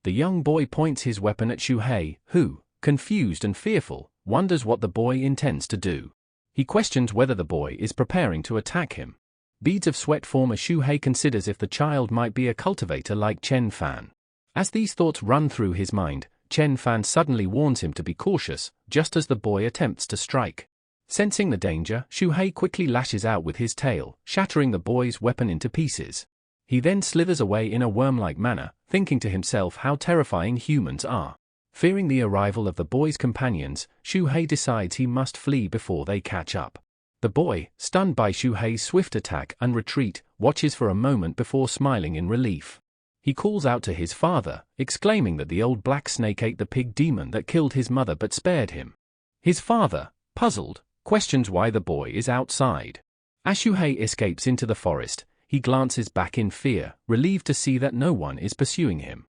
The young boy points his weapon at Xu Hei, who, confused and fearful, wonders what the boy intends to do. He questions whether the boy is preparing to attack him. Beads of sweat form as Xu Hei considers if the child might be a cultivator like Chen Fan. As these thoughts run through his mind, Chen Fan suddenly warns him to be cautious, just as the boy attempts to strike. Sensing the danger, Xu Hei quickly lashes out with his tail, shattering the boy's weapon into pieces. He then slithers away in a worm-like manner, thinking to himself how terrifying humans are. Fearing the arrival of the boy's companions, Xu Hei decides he must flee before they catch up. The boy, stunned by Xu Hei's swift attack and retreat, watches for a moment before smiling in relief. He calls out to his father, exclaiming that the old black snake ate the pig demon that killed his mother but spared him. His father, puzzled, questions why the boy is outside. As Xu Hei escapes into the forest, he glances back in fear, relieved to see that no one is pursuing him.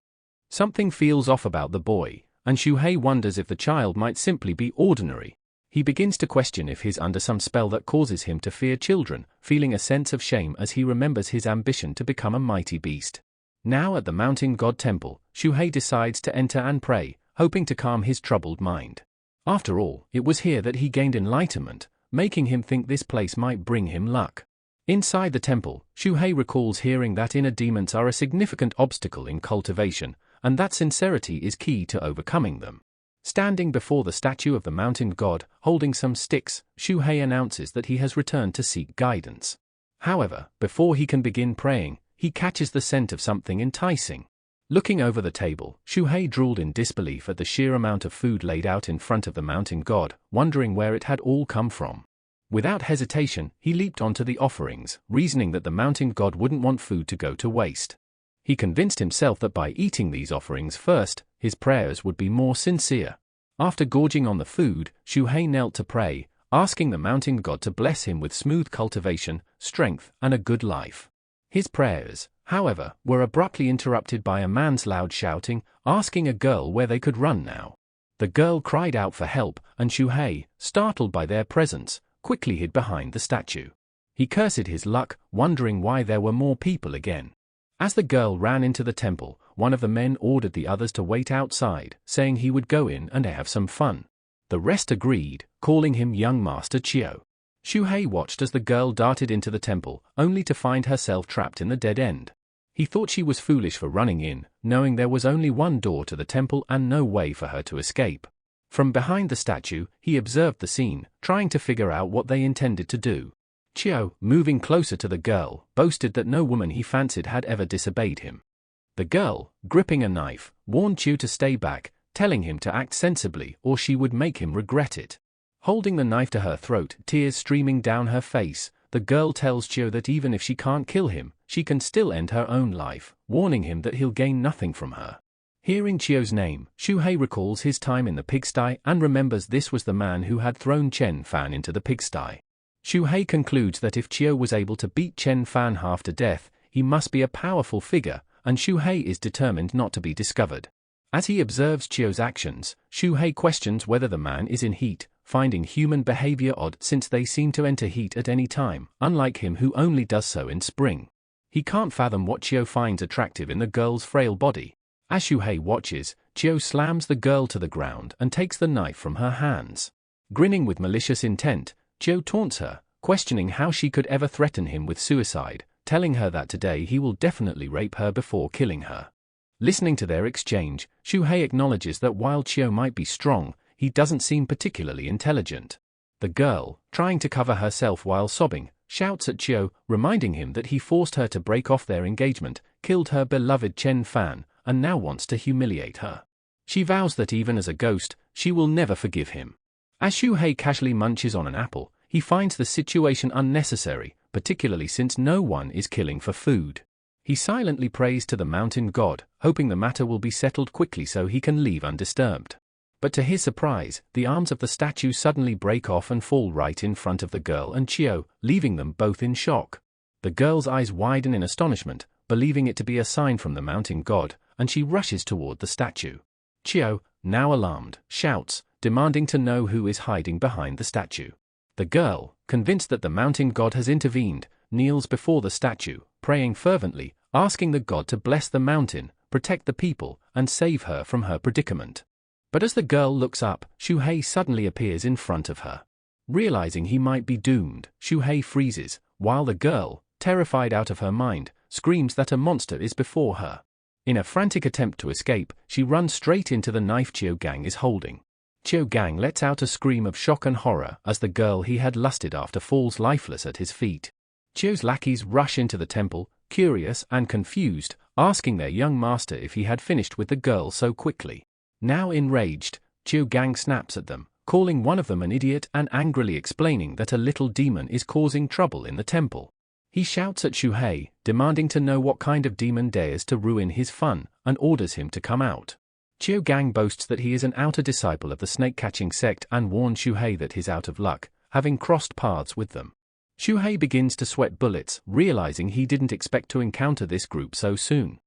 Something feels off about the boy, and Xu Hei wonders if the child might simply be ordinary. He begins to question if he's under some spell that causes him to fear children, feeling a sense of shame as he remembers his ambition to become a mighty beast. Now at the Mountain God Temple, Xu Hei decides to enter and pray, hoping to calm his troubled mind. After all, it was here that he gained enlightenment, making him think this place might bring him luck. Inside the temple, Xu Hei recalls hearing that inner demons are a significant obstacle in cultivation, and that sincerity is key to overcoming them. Standing before the statue of the mountain god, holding some sticks, Xu Hei announces that he has returned to seek guidance. However, before he can begin praying, he catches the scent of something enticing. Looking over the table, Xu Hei drooled in disbelief at the sheer amount of food laid out in front of the mountain god, wondering where it had all come from. Without hesitation, he leaped onto the offerings, reasoning that the mountain god wouldn't want food to go to waste. He convinced himself that by eating these offerings first, his prayers would be more sincere. After gorging on the food, Xu Hei knelt to pray, asking the mountain god to bless him with smooth cultivation, strength, and a good life. His prayers, however, were abruptly interrupted by a man's loud shouting, asking a girl where they could run now. The girl cried out for help, and Xu Hei, startled by their presence, quickly hid behind the statue. He cursed his luck, wondering why there were more people again. As the girl ran into the temple, one of the men ordered the others to wait outside, saying he would go in and have some fun. The rest agreed, calling him young Master Chiu. Xu Hei watched as the girl darted into the temple, only to find herself trapped in the dead end. He thought she was foolish for running in, knowing there was only one door to the temple and no way for her to escape. From behind the statue, he observed the scene, trying to figure out what they intended to do. Chiu, moving closer to the girl, boasted that no woman he fancied had ever disobeyed him. The girl, gripping a knife, warned Chiu to stay back, telling him to act sensibly or she would make him regret it. Holding the knife to her throat, tears streaming down her face, the girl tells Chiu that even if she can't kill him, she can still end her own life, warning him that he'll gain nothing from her. Hearing Chiu's name, Xu Hei recalls his time in the pigsty and remembers this was the man who had thrown Chen Fan into the pigsty. Xu Hei concludes that if Chiu was able to beat Chen Fan half to death, he must be a powerful figure, and Xu Hei is determined not to be discovered. As he observes Chiu's actions, Xu Hei questions whether the man is in heat, finding human behavior odd since they seem to enter heat at any time, unlike him who only does so in spring. He can't fathom what Chiu finds attractive in the girl's frail body. As Xu Hei watches, Chiu slams the girl to the ground and takes the knife from her hands. Grinning with malicious intent, Chiu taunts her, questioning how she could ever threaten him with suicide, telling her that today he will definitely rape her before killing her. Listening to their exchange, Xu Hei acknowledges that while Chiu might be strong, he doesn't seem particularly intelligent. The girl, trying to cover herself while sobbing, shouts at Chiu, reminding him that he forced her to break off their engagement, killed her beloved Chen Fan, and now wants to humiliate her. She vows that even as a ghost, she will never forgive him. As Xu Hei casually munches on an apple, he finds the situation unnecessary, particularly since no one is killing for food. He silently prays to the mountain god, hoping the matter will be settled quickly so he can leave undisturbed. But to his surprise, the arms of the statue suddenly break off and fall right in front of the girl and Chiu, leaving them both in shock. The girl's eyes widen in astonishment, believing it to be a sign from the mountain god, and she rushes toward the statue. Chiu, now alarmed, shouts, demanding to know who is hiding behind the statue. The girl, convinced that the mountain god has intervened, kneels before the statue, praying fervently, asking the god to bless the mountain, protect the people, and save her from her predicament. But as the girl looks up, Xu Hei suddenly appears in front of her. Realizing he might be doomed, Xu Hei freezes, while the girl, terrified out of her mind, screams that a monster is before her. In a frantic attempt to escape, she runs straight into the knife Qiu Gang is holding. Qiu Gang lets out a scream of shock and horror as the girl he had lusted after falls lifeless at his feet. Qiu's lackeys rush into the temple, curious and confused, asking their young master if he had finished with the girl so quickly. Now enraged, Qiu Gang snaps at them, calling one of them an idiot and angrily explaining that a little demon is causing trouble in the temple. He shouts at Xu Hei, demanding to know what kind of demon dares to ruin his fun, and orders him to come out. Qiu Gang boasts that he is an outer disciple of the snake-catching sect and warns Xu Hei that he's out of luck, having crossed paths with them. Xu Hei begins to sweat bullets, realizing he didn't expect to encounter this group so soon.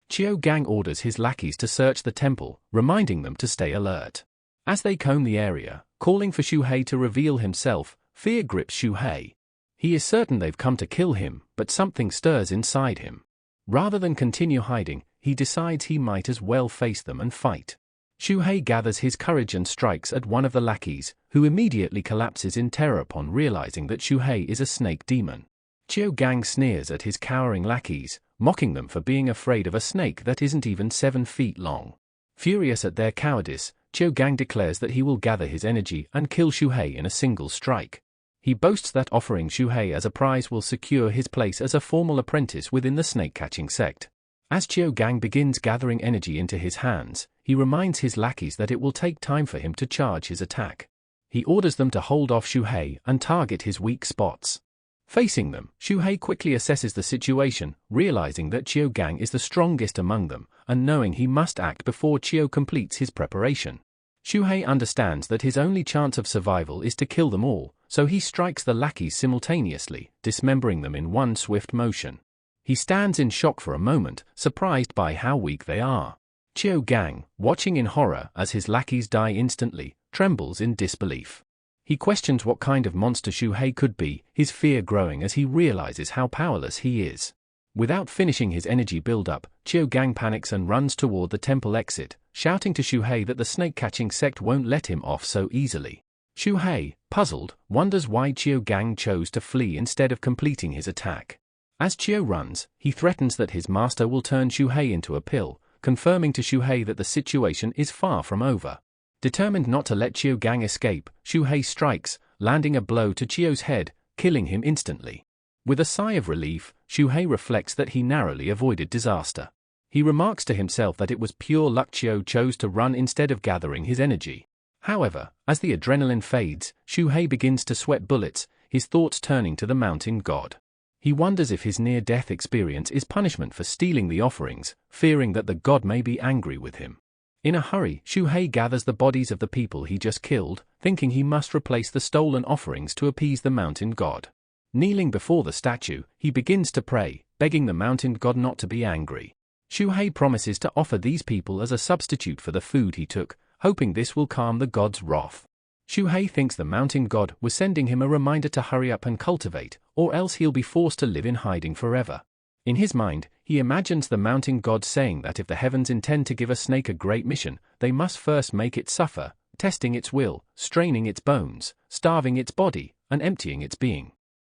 Qiu Gang orders his lackeys to search the temple, reminding them to stay alert. As they comb the area, calling for Xu Hei to reveal himself, fear grips Xu Hei. He is certain they've come to kill him, but something stirs inside him. Rather than continue hiding, he decides he might as well face them and fight. Xu Hei gathers his courage and strikes at one of the lackeys, who immediately collapses in terror upon realizing that Xu Hei is a snake demon. Qiu Gang sneers at his cowering lackeys, mocking them for being afraid of a snake that isn't even 7 feet long. Furious at their cowardice, Qiu Gang declares that he will gather his energy and kill Xu Hei in a single strike. He boasts that offering Xu Hei as a prize will secure his place as a formal apprentice within the snake-catching sect. As Qiu Gang begins gathering energy into his hands, he reminds his lackeys that it will take time for him to charge his attack. He orders them to hold off Xu Hei and target his weak spots. Facing them, Xu Hei quickly assesses the situation, realizing that Qiu Gang is the strongest among them, and knowing he must act before Qiu completes his preparation. Xu Hei understands that his only chance of survival is to kill them all, so he strikes the lackeys simultaneously, dismembering them in one swift motion. He stands in shock for a moment, surprised by how weak they are. Qiu Gang, watching in horror as his lackeys die instantly, trembles in disbelief. He questions what kind of monster Xu Hei could be, his fear growing as he realizes how powerless he is. Without finishing his energy build-up, Qiu Gang panics and runs toward the temple exit, shouting to Xu Hei that the snake-catching sect won't let him off so easily. Xu Hei, puzzled, wonders why Qiu Gang chose to flee instead of completing his attack. As Qiu runs, he threatens that his master will turn Xu Hei into a pill, confirming to Xu Hei that the situation is far from over. Determined not to let Qiu Gang escape, Xu Hei strikes, landing a blow to Qiu's head, killing him instantly. With a sigh of relief, Xu Hei reflects that he narrowly avoided disaster. He remarks to himself that it was pure luck Qiu chose to run instead of gathering his energy. However, as the adrenaline fades, Xu Hei begins to sweat bullets, his thoughts turning to the mountain god. He wonders if his near-death experience is punishment for stealing the offerings, fearing that the god may be angry with him. In a hurry, Xu Hei gathers the bodies of the people he just killed, thinking he must replace the stolen offerings to appease the mountain god. Kneeling before the statue, he begins to pray, begging the mountain god not to be angry. Xu Hei promises to offer these people as a substitute for the food he took, hoping this will calm the god's wrath. Xu Hei thinks the mountain god was sending him a reminder to hurry up and cultivate, or else he'll be forced to live in hiding forever. In his mind, he imagines the mountain god saying that if the heavens intend to give a snake a great mission, they must first make it suffer, testing its will, straining its bones, starving its body, and emptying its being.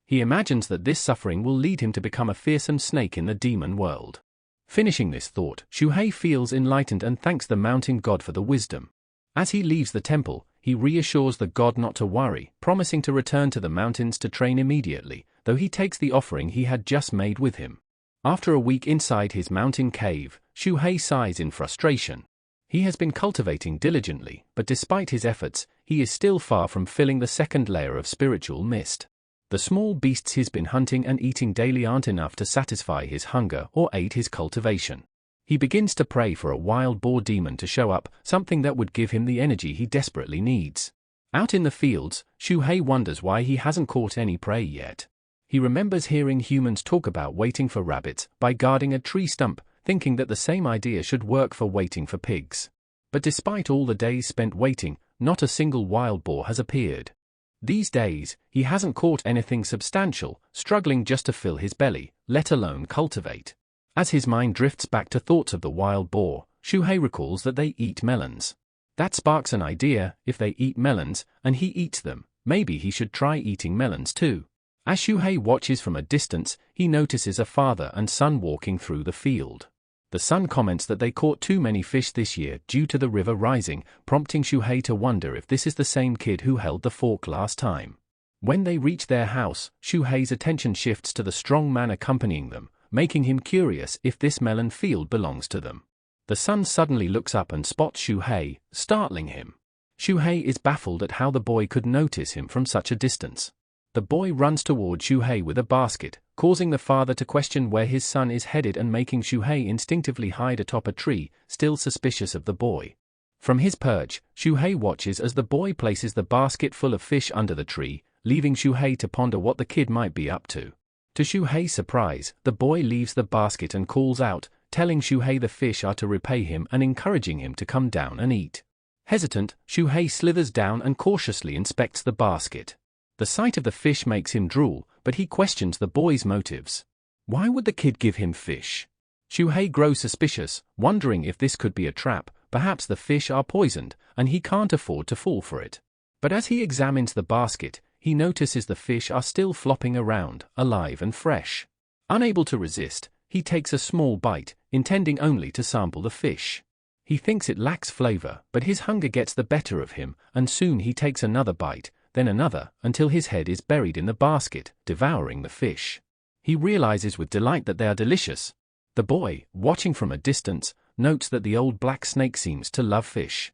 He imagines that this suffering will lead him to become a fearsome snake in the demon world. Finishing this thought, Xu Hei feels enlightened and thanks the mountain god for the wisdom. As he leaves the temple, he reassures the god not to worry, promising to return to the mountains to train immediately, though he takes the offering he had just made with him. After a week inside his mountain cave, Xu Hei sighs in frustration. He has been cultivating diligently, but despite his efforts, he is still far from filling the second layer of spiritual mist. The small beasts he's been hunting and eating daily aren't enough to satisfy his hunger or aid his cultivation. He begins to pray for a wild boar demon to show up, something that would give him the energy he desperately needs. Out in the fields, Xu Hei wonders why he hasn't caught any prey yet. He remembers hearing humans talk about waiting for rabbits by guarding a tree stump, thinking that the same idea should work for waiting for pigs. But despite all the days spent waiting, not a single wild boar has appeared. These days, he hasn't caught anything substantial, struggling just to fill his belly, let alone cultivate. As his mind drifts back to thoughts of the wild boar, Xu Hei recalls that they eat melons. That sparks an idea: if they eat melons, and he eats them, maybe he should try eating melons too. As Xu Hei watches from a distance, he notices a father and son walking through the field. The son comments that they caught too many fish this year due to the river rising, prompting Xu Hei to wonder if this is the same kid who held the fork last time. When they reach their house, Xu Hei's attention shifts to the strong man accompanying them, making him curious if this melon field belongs to them. The son suddenly looks up and spots Xu Hei, startling him. Xu Hei is baffled at how the boy could notice him from such a distance. The boy runs toward Xu Hei with a basket, causing the father to question where his son is headed and making Xu Hei instinctively hide atop a tree, still suspicious of the boy. From his perch, Xu Hei watches as the boy places the basket full of fish under the tree, leaving Xu Hei to ponder what the kid might be up to. To Xu Hei's surprise, the boy leaves the basket and calls out, telling Xu Hei the fish are to repay him and encouraging him to come down and eat. Hesitant, Xu Hei slithers down and cautiously inspects the basket. The sight of the fish makes him drool, but he questions the boy's motives. Why would the kid give him fish? Xu Hei grows suspicious, wondering if this could be a trap. Perhaps the fish are poisoned, and he can't afford to fall for it. But as he examines the basket, he notices the fish are still flopping around, alive and fresh. Unable to resist, he takes a small bite, intending only to sample the fish. He thinks it lacks flavor, but his hunger gets the better of him, and soon he takes another bite, then another, until his head is buried in the basket, devouring the fish. He realizes with delight that they are delicious. The boy, watching from a distance, notes that the old black snake seems to love fish.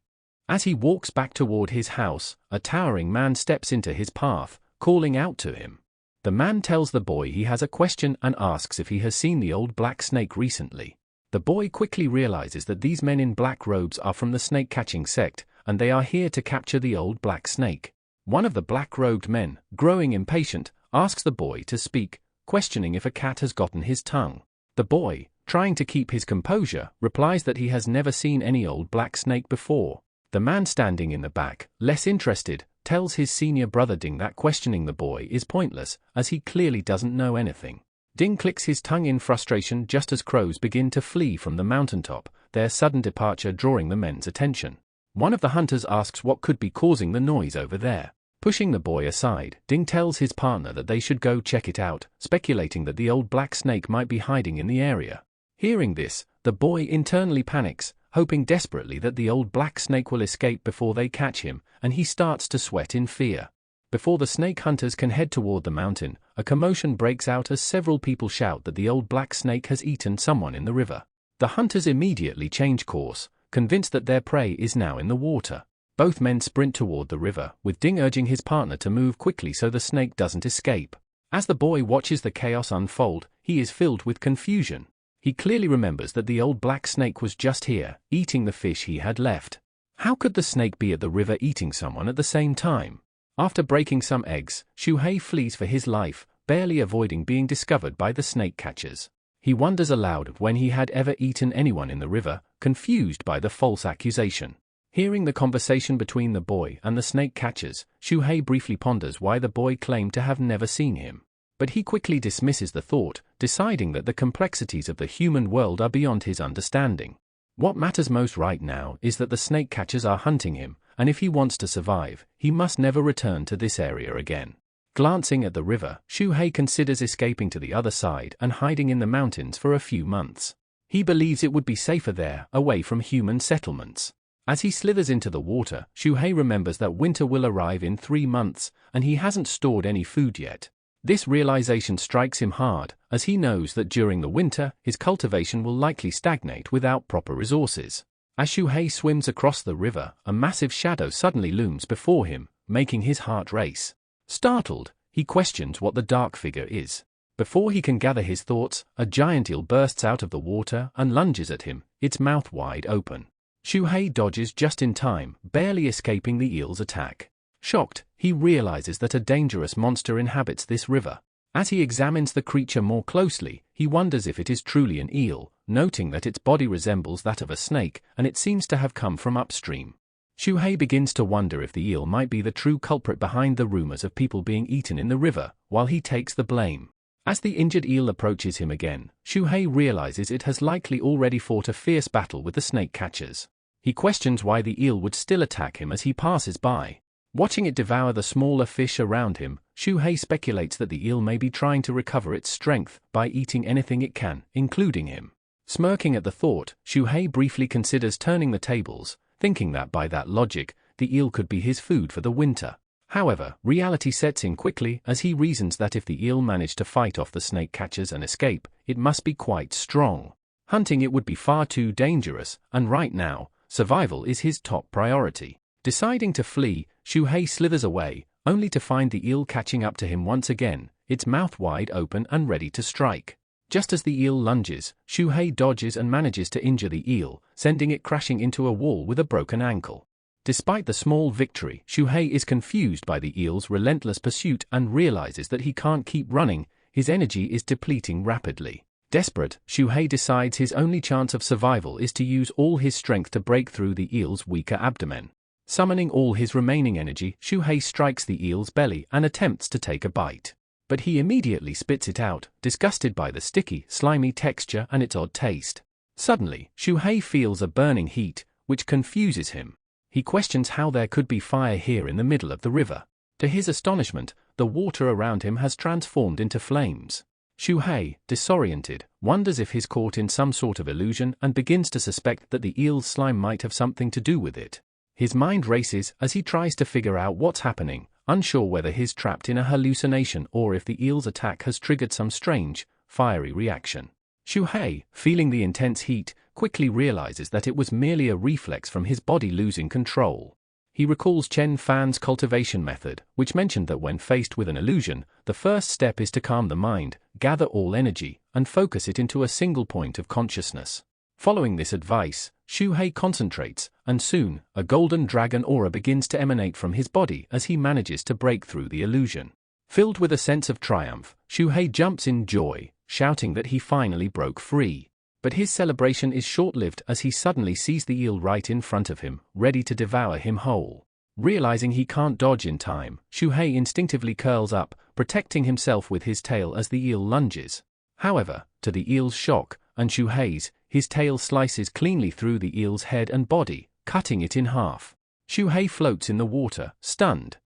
As he walks back toward his house, a towering man steps into his path, calling out to him. The man tells the boy he has a question and asks if he has seen the old black snake recently. The boy quickly realizes that these men in black robes are from the snake-catching sect, and they are here to capture the old black snake. One of the black-robed men, growing impatient, asks the boy to speak, questioning if a cat has gotten his tongue. The boy, trying to keep his composure, replies that he has never seen any old black snake before. The man standing in the back, less interested, tells his senior brother Ding that questioning the boy is pointless, as he clearly doesn't know anything. Ding clicks his tongue in frustration just as crows begin to flee from the mountaintop, their sudden departure drawing the men's attention. One of the hunters asks what could be causing the noise over there. Pushing the boy aside, Ding tells his partner that they should go check it out, speculating that the old black snake might be hiding in the area. Hearing this, the boy internally panics, hoping desperately that the old black snake will escape before they catch him, and he starts to sweat in fear. Before the snake hunters can head toward the mountain, a commotion breaks out as several people shout that the old black snake has eaten someone in the river. The hunters immediately change course, convinced that their prey is now in the water. Both men sprint toward the river, with Ding urging his partner to move quickly so the snake doesn't escape. As the boy watches the chaos unfold, he is filled with confusion. He clearly remembers that the old black snake was just here, eating the fish he had left. How could the snake be at the river eating someone at the same time? After breaking some eggs, Xu Hei flees for his life, barely avoiding being discovered by the snake catchers. He wonders aloud when he had ever eaten anyone in the river, confused by the false accusation. Hearing the conversation between the boy and the snake catchers, Xu Hei briefly ponders why the boy claimed to have never seen him. But he quickly dismisses the thought, deciding that the complexities of the human world are beyond his understanding. What matters most right now is that the snake catchers are hunting him, and if he wants to survive, he must never return to this area again. Glancing at the river, Xu Hei considers escaping to the other side and hiding in the mountains for a few months. He believes it would be safer there, away from human settlements. As he slithers into the water, Xu Hei remembers that winter will arrive in 3 months, and he hasn't stored any food yet. This realization strikes him hard, as he knows that during the winter, his cultivation will likely stagnate without proper resources. As Xu Hei swims across the river, a massive shadow suddenly looms before him, making his heart race. Startled, he questions what the dark figure is. Before he can gather his thoughts, a giant eel bursts out of the water and lunges at him, its mouth wide open. Xu Hei dodges just in time, barely escaping the eel's attack. Shocked, he realizes that a dangerous monster inhabits this river. As he examines the creature more closely, he wonders if it is truly an eel, noting that its body resembles that of a snake, and it seems to have come from upstream. Xu Hei begins to wonder if the eel might be the true culprit behind the rumors of people being eaten in the river, while he takes the blame. As the injured eel approaches him again, Xu Hei realizes it has likely already fought a fierce battle with the snake catchers. He questions why the eel would still attack him as he passes by. Watching it devour the smaller fish around him, Xu Hei speculates that the eel may be trying to recover its strength by eating anything it can, including him. Smirking at the thought, Xu Hei briefly considers turning the tables, thinking that by that logic, the eel could be his food for the winter. However, reality sets in quickly as he reasons that if the eel managed to fight off the snake catchers and escape, it must be quite strong. Hunting it would be far too dangerous, and right now, survival is his top priority. Deciding to flee, Xu Hei slithers away, only to find the eel catching up to him once again, its mouth wide open and ready to strike. Just as the eel lunges, Xu Hei dodges and manages to injure the eel, sending it crashing into a wall with a broken ankle. Despite the small victory, Xu Hei is confused by the eel's relentless pursuit and realizes that he can't keep running, his energy is depleting rapidly. Desperate, Xu Hei decides his only chance of survival is to use all his strength to break through the eel's weaker abdomen. Summoning all his remaining energy, Xu Hei strikes the eel's belly and attempts to take a bite. But he immediately spits it out, disgusted by the sticky, slimy texture and its odd taste. Suddenly, Xu Hei feels a burning heat, which confuses him. He questions how there could be fire here in the middle of the river. To his astonishment, the water around him has transformed into flames. Xu Hei, disoriented, wonders if he's caught in some sort of illusion and begins to suspect that the eel's slime might have something to do with it. His mind races as he tries to figure out what's happening, unsure whether he's trapped in a hallucination or if the eel's attack has triggered some strange, fiery reaction. Xu Hei, feeling the intense heat, quickly realizes that it was merely a reflex from his body losing control. He recalls Chen Fan's cultivation method, which mentioned that when faced with an illusion, the first step is to calm the mind, gather all energy, and focus it into a single point of consciousness. Following this advice, Xu Hei concentrates, and soon, a golden dragon aura begins to emanate from his body as he manages to break through the illusion. Filled with a sense of triumph, Xu Hei jumps in joy, shouting that he finally broke free. But his celebration is short-lived as he suddenly sees the eel right in front of him, ready to devour him whole. Realizing he can't dodge in time, Xu Hei instinctively curls up, protecting himself with his tail as the eel lunges. However, to the eel's shock, and Xu Hei's, his tail slices cleanly through the eel's head and body, cutting it in half. Xu Hei floats in the water, stunned.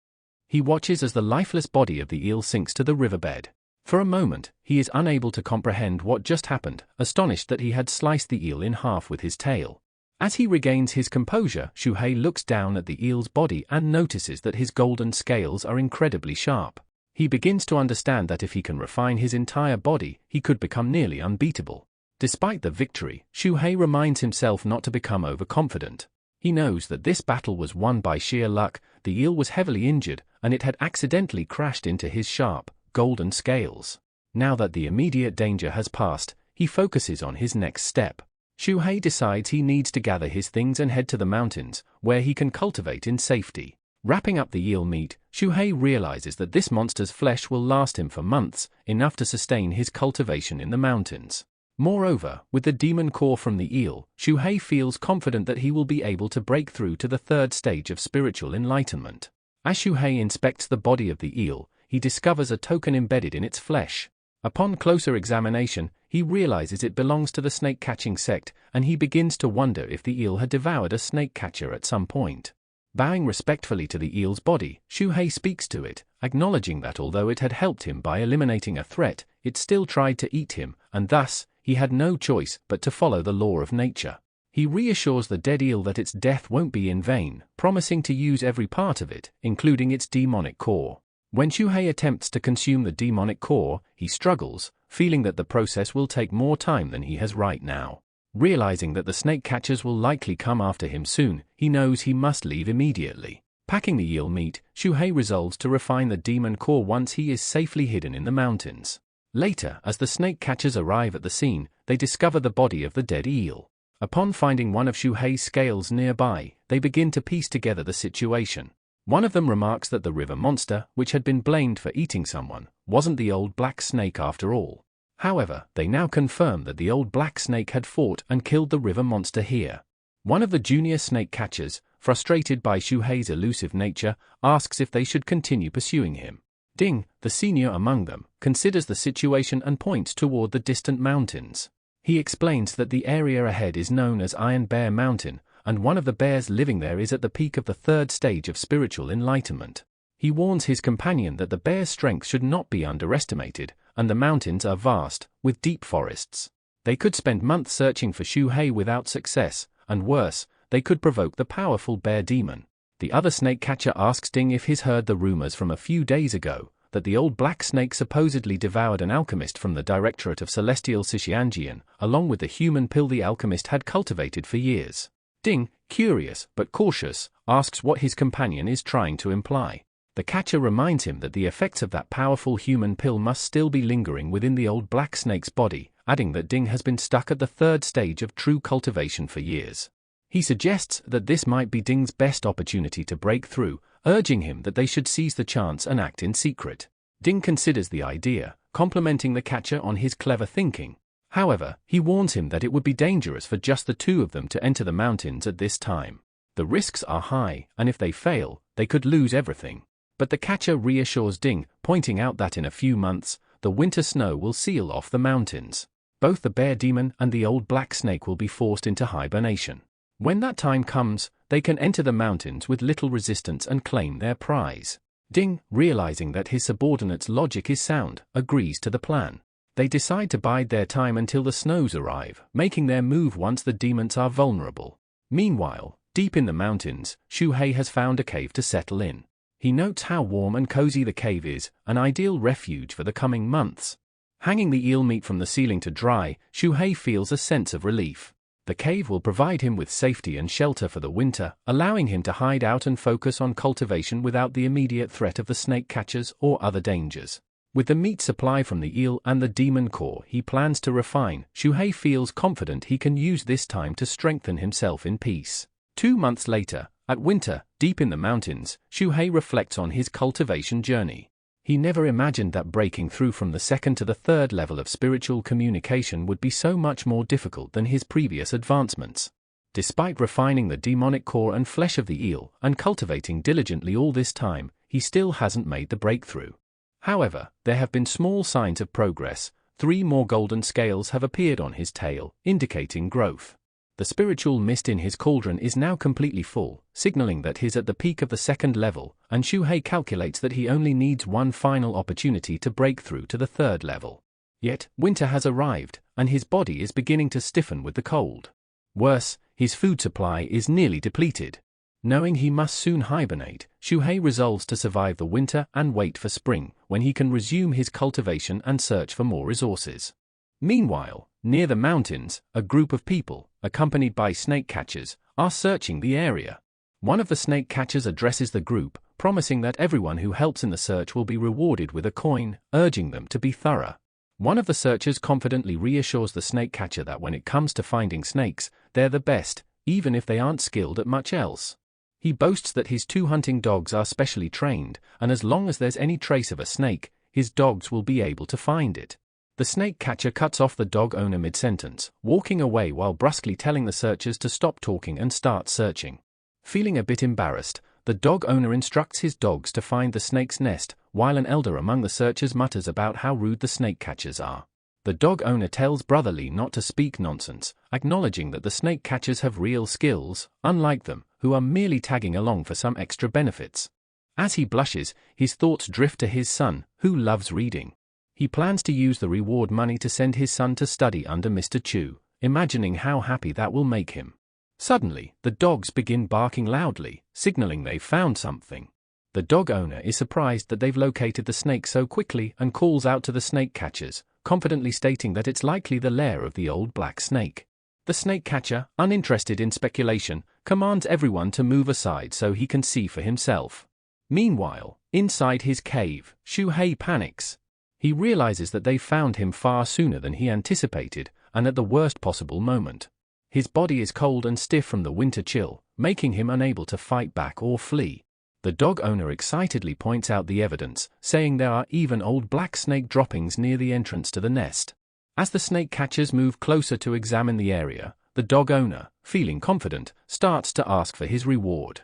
He watches as the lifeless body of the eel sinks to the riverbed. For a moment, he is unable to comprehend what just happened, astonished that he had sliced the eel in half with his tail. As he regains his composure, Xu Hei looks down at the eel's body and notices that his golden scales are incredibly sharp. He begins to understand that if he can refine his entire body, he could become nearly unbeatable. Despite the victory, Xu Hei reminds himself not to become overconfident. He knows that this battle was won by sheer luck, the eel was heavily injured, and it had accidentally crashed into his sharp, golden scales. Now that the immediate danger has passed, he focuses on his next step. Xu Hei decides he needs to gather his things and head to the mountains, where he can cultivate in safety. Wrapping up the eel meat, Xu Hei realizes that this monster's flesh will last him for months, enough to sustain his cultivation in the mountains. Moreover, with the demon core from the eel, Xu Hei feels confident that he will be able to break through to the third stage of spiritual enlightenment. As Xu Hei inspects the body of the eel, he discovers a token embedded in its flesh. Upon closer examination, he realizes it belongs to the snake-catching sect, and he begins to wonder if the eel had devoured a snake-catcher at some point. Bowing respectfully to the eel's body, Xu Hei speaks to it, acknowledging that although it had helped him by eliminating a threat, it still tried to eat him, and thus, he had no choice but to follow the law of nature. He reassures the dead eel that its death won't be in vain, promising to use every part of it, including its demonic core. When Xu Hei attempts to consume the demonic core, he struggles, feeling that the process will take more time than he has right now. Realizing that the snake catchers will likely come after him soon, he knows he must leave immediately. Packing the eel meat, Xu Hei resolves to refine the demon core once he is safely hidden in the mountains. Later, as the snake catchers arrive at the scene, they discover the body of the dead eel. Upon finding one of Xu Hei's scales nearby, they begin to piece together the situation. One of them remarks that the river monster, which had been blamed for eating someone, wasn't the old black snake after all. However, they now confirm that the old black snake had fought and killed the river monster here. One of the junior snake catchers, frustrated by Xu Hei's elusive nature, asks if they should continue pursuing him. Ding, the senior among them, considers the situation and points toward the distant mountains. He explains that the area ahead is known as Iron Bear Mountain, and one of the bears living there is at the peak of the third stage of spiritual enlightenment. He warns his companion that the bear's strength should not be underestimated, and the mountains are vast, with deep forests. They could spend months searching for Xu Hei without success, and worse, they could provoke the powerful bear demon. The other snake catcher asks Ding if he's heard the rumors from a few days ago, that the old black snake supposedly devoured an alchemist from the Directorate of Celestial Sishianjian, along with the human pill the alchemist had cultivated for years. Ding, curious but cautious, asks what his companion is trying to imply. The catcher reminds him that the effects of that powerful human pill must still be lingering within the old black snake's body, adding that Ding has been stuck at the third stage of true cultivation for years. He suggests that this might be Ding's best opportunity to break through, urging him that they should seize the chance and act in secret. Ding considers the idea, complimenting the catcher on his clever thinking. However, he warns him that it would be dangerous for just the two of them to enter the mountains at this time. The risks are high, and if they fail, they could lose everything. But the catcher reassures Ding, pointing out that in a few months, the winter snow will seal off the mountains. Both the bear demon and the old black snake will be forced into hibernation. When that time comes, they can enter the mountains with little resistance and claim their prize. Ding, realizing that his subordinate's logic is sound, agrees to the plan. They decide to bide their time until the snows arrive, making their move once the demons are vulnerable. Meanwhile, deep in the mountains, Xu Hei has found a cave to settle in. He notes how warm and cozy the cave is, an ideal refuge for the coming months. Hanging the eel meat from the ceiling to dry, Xu Hei feels a sense of relief. The cave will provide him with safety and shelter for the winter, allowing him to hide out and focus on cultivation without the immediate threat of the snake catchers or other dangers. With the meat supply from the eel and the demon core he plans to refine, Xu Hei feels confident he can use this time to strengthen himself in peace. 2 months later, at winter, deep in the mountains, Xu Hei reflects on his cultivation journey. He never imagined that breaking through from the second to the third level of spiritual communication would be so much more difficult than his previous advancements. Despite refining the demonic core and flesh of the eel and cultivating diligently all this time, he still hasn't made the breakthrough. However, there have been small signs of progress. 3 more golden scales have appeared on his tail, indicating growth. The spiritual mist in his cauldron is now completely full, signaling that he's at the peak of the second level, and Xu Hei calculates that he only needs one final opportunity to break through to the third level. Yet, winter has arrived, and his body is beginning to stiffen with the cold. Worse, his food supply is nearly depleted. Knowing he must soon hibernate, Xu Hei resolves to survive the winter and wait for spring, when he can resume his cultivation and search for more resources. Meanwhile, near the mountains, a group of people, accompanied by snake catchers, are searching the area. One of the snake catchers addresses the group, promising that everyone who helps in the search will be rewarded with a coin, urging them to be thorough. One of the searchers confidently reassures the snake catcher that when it comes to finding snakes, they're the best, even if they aren't skilled at much else. He boasts that his 2 hunting dogs are specially trained, and as long as there's any trace of a snake, his dogs will be able to find it. The snake catcher cuts off the dog owner mid-sentence, walking away while brusquely telling the searchers to stop talking and start searching. Feeling a bit embarrassed, the dog owner instructs his dogs to find the snake's nest, while an elder among the searchers mutters about how rude the snake catchers are. The dog owner tells Brother Lee not to speak nonsense, acknowledging that the snake catchers have real skills, unlike them, who are merely tagging along for some extra benefits. As he blushes, his thoughts drift to his son, who loves reading. He plans to use the reward money to send his son to study under Mr. Chu, imagining how happy that will make him. Suddenly, the dogs begin barking loudly, signaling they've found something. The dog owner is surprised that they've located the snake so quickly and calls out to the snake catchers, confidently stating that it's likely the lair of the old black snake. The snake catcher, uninterested in speculation, commands everyone to move aside so he can see for himself. Meanwhile, inside his cave, Xu Hei panics. He realizes that they found him far sooner than he anticipated, and at the worst possible moment. His body is cold and stiff from the winter chill, making him unable to fight back or flee. The dog owner excitedly points out the evidence, saying there are even old black snake droppings near the entrance to the nest. As the snake catchers move closer to examine the area, the dog owner, feeling confident, starts to ask for his reward.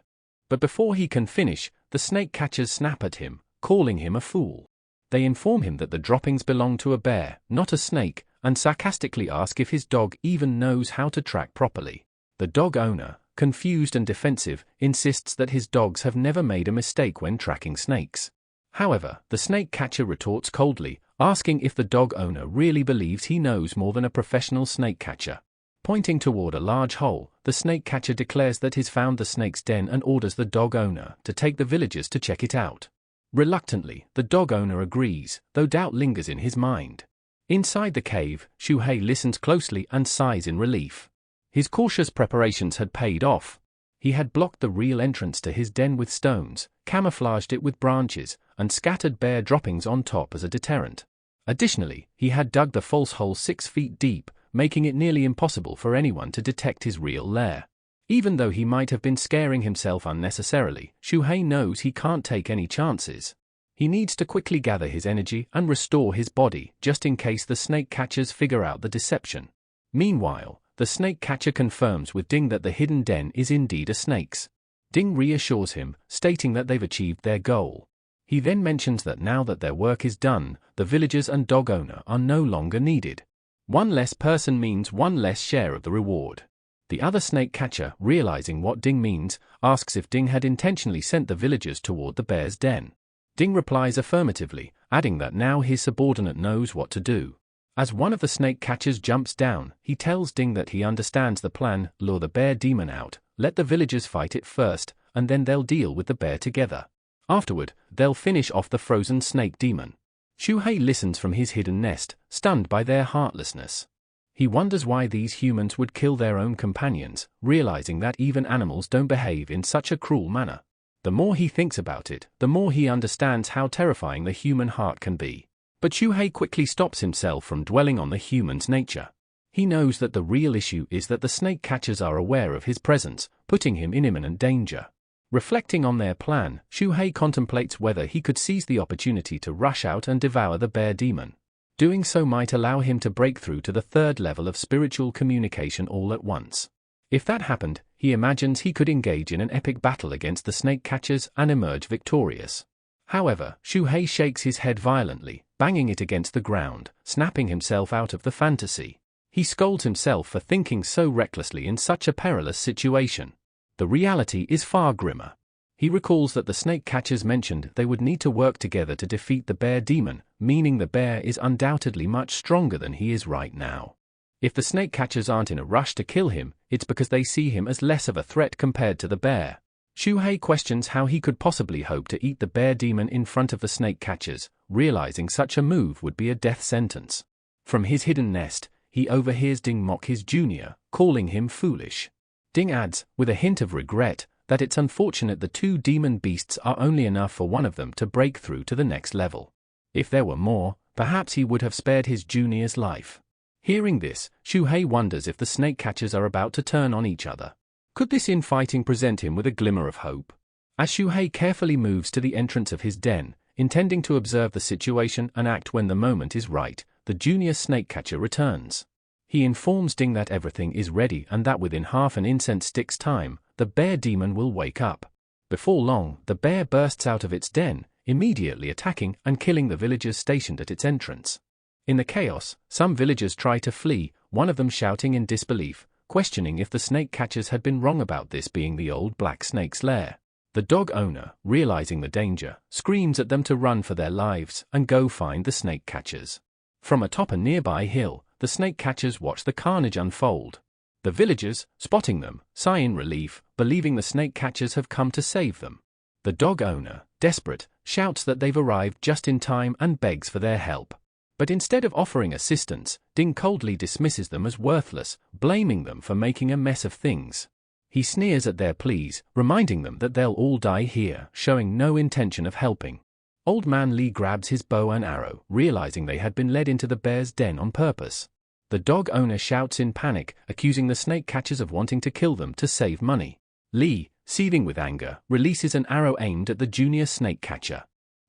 But before he can finish, the snake catchers snap at him, calling him a fool. They inform him that the droppings belong to a bear, not a snake, and sarcastically ask if his dog even knows how to track properly. The dog owner, confused and defensive, insists that his dogs have never made a mistake when tracking snakes. However, the snake catcher retorts coldly, asking if the dog owner really believes he knows more than a professional snake catcher. Pointing toward a large hole, the snake catcher declares that he's found the snake's den and orders the dog owner to take the villagers to check it out. Reluctantly, the dog owner agrees, though doubt lingers in his mind. Inside the cave, Xu Hei listens closely and sighs in relief. His cautious preparations had paid off. He had blocked the real entrance to his den with stones, camouflaged it with branches, and scattered bear droppings on top as a deterrent. Additionally, he had dug the false hole 6 feet deep, making it nearly impossible for anyone to detect his real lair. Even though he might have been scaring himself unnecessarily, Xu Hei knows he can't take any chances. He needs to quickly gather his energy and restore his body, just in case the snake catchers figure out the deception. Meanwhile, the snake catcher confirms with Ding that the hidden den is indeed a snake's. Ding reassures him, stating that they've achieved their goal. He then mentions that now that their work is done, the villagers and dog owner are no longer needed. One less person means one less share of the reward. The other snake catcher, realizing what Ding means, asks if Ding had intentionally sent the villagers toward the bear's den. Ding replies affirmatively, adding that now his subordinate knows what to do. As one of the snake catchers jumps down, he tells Ding that he understands the plan: lure the bear demon out, let the villagers fight it first, and then they'll deal with the bear together. Afterward, they'll finish off the frozen snake demon. Xu Hei listens from his hidden nest, stunned by their heartlessness. He wonders why these humans would kill their own companions, realizing that even animals don't behave in such a cruel manner. The more he thinks about it, the more he understands how terrifying the human heart can be. But Xu Hei quickly stops himself from dwelling on the human's nature. He knows that the real issue is that the snake catchers are aware of his presence, putting him in imminent danger. Reflecting on their plan, Xu Hei contemplates whether he could seize the opportunity to rush out and devour the bear demon. Doing so might allow him to break through to the 3rd level of spiritual communication all at once. If that happened, he imagines he could engage in an epic battle against the snake catchers and emerge victorious. However, Xu Hei shakes his head violently, banging it against the ground, snapping himself out of the fantasy. He scolds himself for thinking so recklessly in such a perilous situation. The reality is far grimmer. He recalls that the snake catchers mentioned they would need to work together to defeat the bear demon, meaning the bear is undoubtedly much stronger than he is right now. If the snake catchers aren't in a rush to kill him, it's because they see him as less of a threat compared to the bear. Xu Hei questions how he could possibly hope to eat the bear demon in front of the snake catchers, realizing such a move would be a death sentence. From his hidden nest, he overhears Ding mock his junior, calling him foolish. Ding adds, with a hint of regret, that it's unfortunate the 2 demon beasts are only enough for one of them to break through to the next level. If there were more, perhaps he would have spared his junior's life. Hearing this, Xu Hei wonders if the snake catchers are about to turn on each other. Could this infighting present him with a glimmer of hope? As Xu Hei carefully moves to the entrance of his den, intending to observe the situation and act when the moment is right, the junior snake catcher returns. He informs Ding that everything is ready and that within half an incense stick's time, the bear demon will wake up. Before long, the bear bursts out of its den, immediately attacking and killing the villagers stationed at its entrance. In the chaos, some villagers try to flee, one of them shouting in disbelief, questioning if the snake catchers had been wrong about this being the old black snake's lair. The dog owner, realizing the danger, screams at them to run for their lives and go find the snake catchers. From atop a nearby hill, the snake catchers watch the carnage unfold. The villagers, spotting them, sigh in relief, believing the snake catchers have come to save them. The dog owner, desperate, shouts that they've arrived just in time and begs for their help. But instead of offering assistance, Ding coldly dismisses them as worthless, blaming them for making a mess of things. He sneers at their pleas, reminding them that they'll all die here, showing no intention of helping. Old Man Li grabs his bow and arrow, realizing they had been led into the bear's den on purpose. The dog owner shouts in panic, accusing the snake catchers of wanting to kill them to save money. Li, seething with anger, releases an arrow aimed at the junior snake catcher.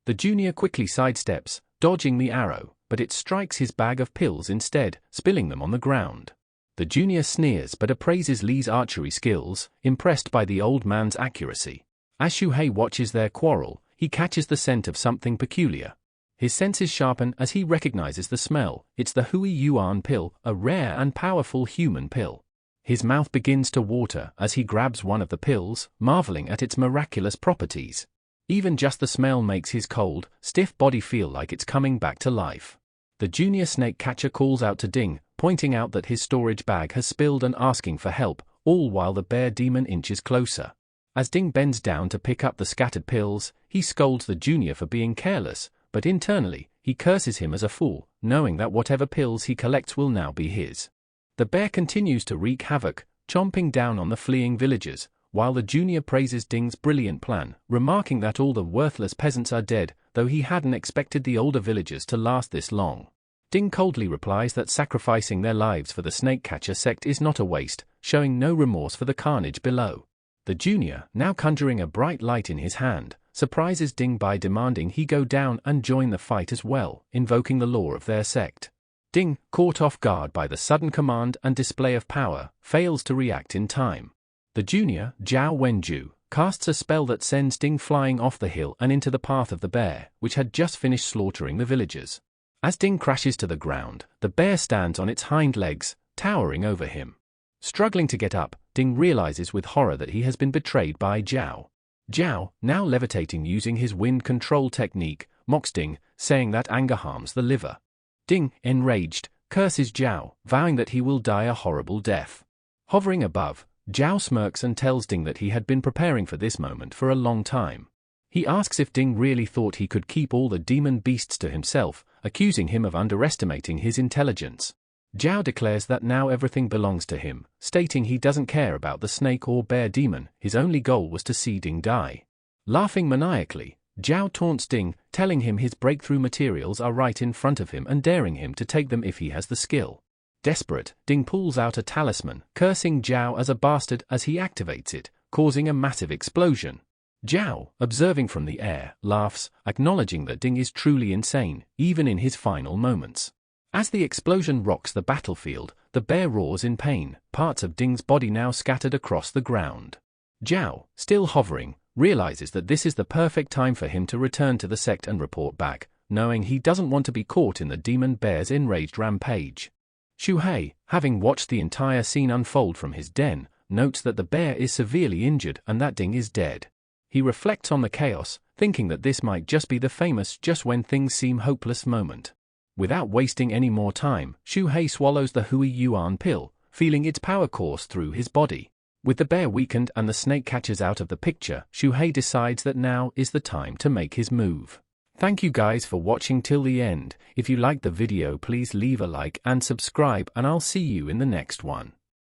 The junior quickly sidesteps, dodging the arrow, but it strikes his bag of pills instead, spilling them on the ground. The junior sneers but appraises Li's archery skills, impressed by the old man's accuracy. As Xu Hei watches their quarrel, he catches the scent of something peculiar. His senses sharpen as he recognizes the smell. It's the Hui Yuan pill, a rare and powerful human pill. His mouth begins to water as he grabs one of the pills, marveling at its miraculous properties. Even just the smell makes his cold, stiff body feel like it's coming back to life. The junior snake catcher calls out to Ding, pointing out that his storage bag has spilled and asking for help, all while the bear demon inches closer. As Ding bends down to pick up the scattered pills, he scolds the junior for being careless, but internally, he curses him as a fool, knowing that whatever pills he collects will now be his. The bear continues to wreak havoc, chomping down on the fleeing villagers, while the junior praises Ding's brilliant plan, remarking that all the worthless peasants are dead, though he hadn't expected the older villagers to last this long. Ding coldly replies that sacrificing their lives for the snake catcher sect is not a waste, showing no remorse for the carnage below. The junior, now conjuring a bright light in his hand, surprises Ding by demanding he go down and join the fight as well, invoking the law of their sect. Ding, caught off guard by the sudden command and display of power, fails to react in time. The junior, Zhao Wenju, casts a spell that sends Ding flying off the hill and into the path of the bear, which had just finished slaughtering the villagers. As Ding crashes to the ground, the bear stands on its hind legs, towering over him. Struggling to get up, Ding realizes with horror that he has been betrayed by Zhao. Zhao, now levitating using his wind control technique, mocks Ding, saying that anger harms the liver. Ding, enraged, curses Zhao, vowing that he will die a horrible death. Hovering above, Zhao smirks and tells Ding that he had been preparing for this moment for a long time. He asks if Ding really thought he could keep all the demon beasts to himself, accusing him of underestimating his intelligence. Zhao declares that now everything belongs to him, stating he doesn't care about the snake or bear demon, his only goal was to see Ding die. Laughing maniacally, Zhao taunts Ding, telling him his breakthrough materials are right in front of him and daring him to take them if he has the skill. Desperate, Ding pulls out a talisman, cursing Zhao as a bastard as he activates it, causing a massive explosion. Zhao, observing from the air, laughs, acknowledging that Ding is truly insane, even in his final moments. As the explosion rocks the battlefield, the bear roars in pain, parts of Ding's body now scattered across the ground. Zhao, still hovering, realizes that this is the perfect time for him to return to the sect and report back, knowing he doesn't want to be caught in the demon bear's enraged rampage. Xu Hei, having watched the entire scene unfold from his den, notes that the bear is severely injured and that Ding is dead. He reflects on the chaos, thinking that this might just be the famous just when things seem hopeless moment. Without wasting any more time, Xu Hei swallows the Hui Yuan pill, feeling its power course through his body. With the bear weakened and the snake catchers out of the picture, Xu Hei decides that now is the time to make his move. Thank you guys for watching till the end. If you liked the video, please leave a like and subscribe, and I'll see you in the next one.